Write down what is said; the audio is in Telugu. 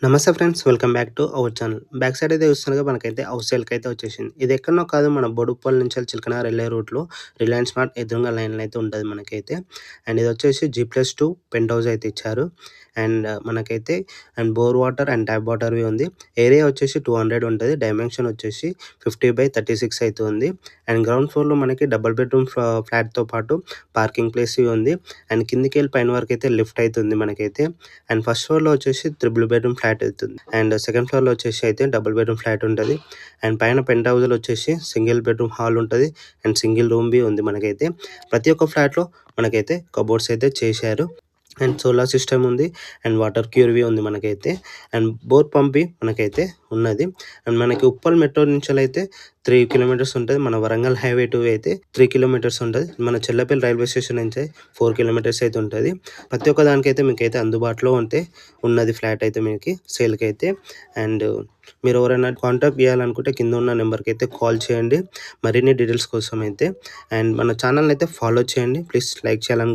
నమస్తే friends. Welcome back to our channel. Back side అయితే చూస్తుండగా మనకైతే హౌస్ సేల్‌కైతే వచ్చేసింది. ఇది ఎక్కడనో కాదు, మన బోడుప్పల్ నుంచి చిలకనగర్ ఎళ్ళే రూట్‌లో రిలయన్స్ మార్ట్ ఎదురుంగా లైన్‌లో అయితే ఉంటది మనకైతే. అండ్ ఇదొచ్చేసి G+2 పెంట్ హౌస్ అయితే ఇచ్చారు. అండ్ మనకైతే బోర్ వాటర్ అండ్ ట్యాప్ వాటర్‌వి ఉంది. ఏరియా వచ్చేసి 200 ఉంటది. డైమెన్షన్ వచ్చేసి 50/36 అయితే ఉంది. అండ్ గ్రౌండ్ ఫ్లోర్‌లో మనకి డబుల్ బెడ్‌రూమ్ ఫ్లాట్‌తో పాటు పార్కింగ్ ప్లేస్ ఉంది. అండ్ కిందకెళ్ళి పైన వరకైతే లిఫ్ట్ అయితే ఉంది మనకైతే. అండ్ ఫస్ట్ ఫ్లోర్‌లో వచ్చేసి త్రిబుల్ బెడ్‌రూమ్ ఫ్లాట్ అయితుంది. అండ్ సెకండ్ ఫ్లోర్‌లో వచ్చేసి అయితే డబుల్ బెడ్‌రూమ్ ఫ్లాట్ ఉంటది. అండ్ పైన పెంట్ హౌస్‌లో వచ్చేసి సింగిల్ బెడ్‌రూమ్ హాల్ ఉంటది. అండ్ సింగిల్ రూమ్ బి ఉంది మనకైతే. ప్రతి ఒక్క ఫ్లాట్‌లో మనకైతే కబోర్డ్స్ అయితే చేశారు. అండ్ సోలార్ సిస్టమ్ ఉంది. అండ్ వాటర్ క్యూర్‌వి ఉంది మనకైతే. అండ్ బోర్ పంప్‌వి మనకైతే ఉన్నది. అండ్ మనకి ఉప్పల్ మెట్రో నుంచెలైతే 3 కిలోమీటర్స్ ఉంటది. మన వరంగల్ హైవే టు అయితే 3 కిలోమీటర్స్ ఉంటది. మన చెల్లపల్లి రైల్వే స్టేషన్ నుంచి 4 కిలోమీటర్స్ అయితే ఉంటది. ప్రతి ఒక్క దానికైతే మీకైతే అందుబాటులో ఉన్నది ఫ్లాట్ అయితే మీకు సేల్‌కైతే. అండ్ మీరు ఎవరైనా కాంటాక్ట్ చేయాలనుకుంటే కింద ఉన్న నెంబర్‌కైతే కాల్ చేయండి. మరిన్ని డీటెయిల్స్ కోసం అయితే. అండ్ మన ఛానల్‌ని అయితే ఫాలో చేయండి. ప్లీజ్ లైక్ చేయాలని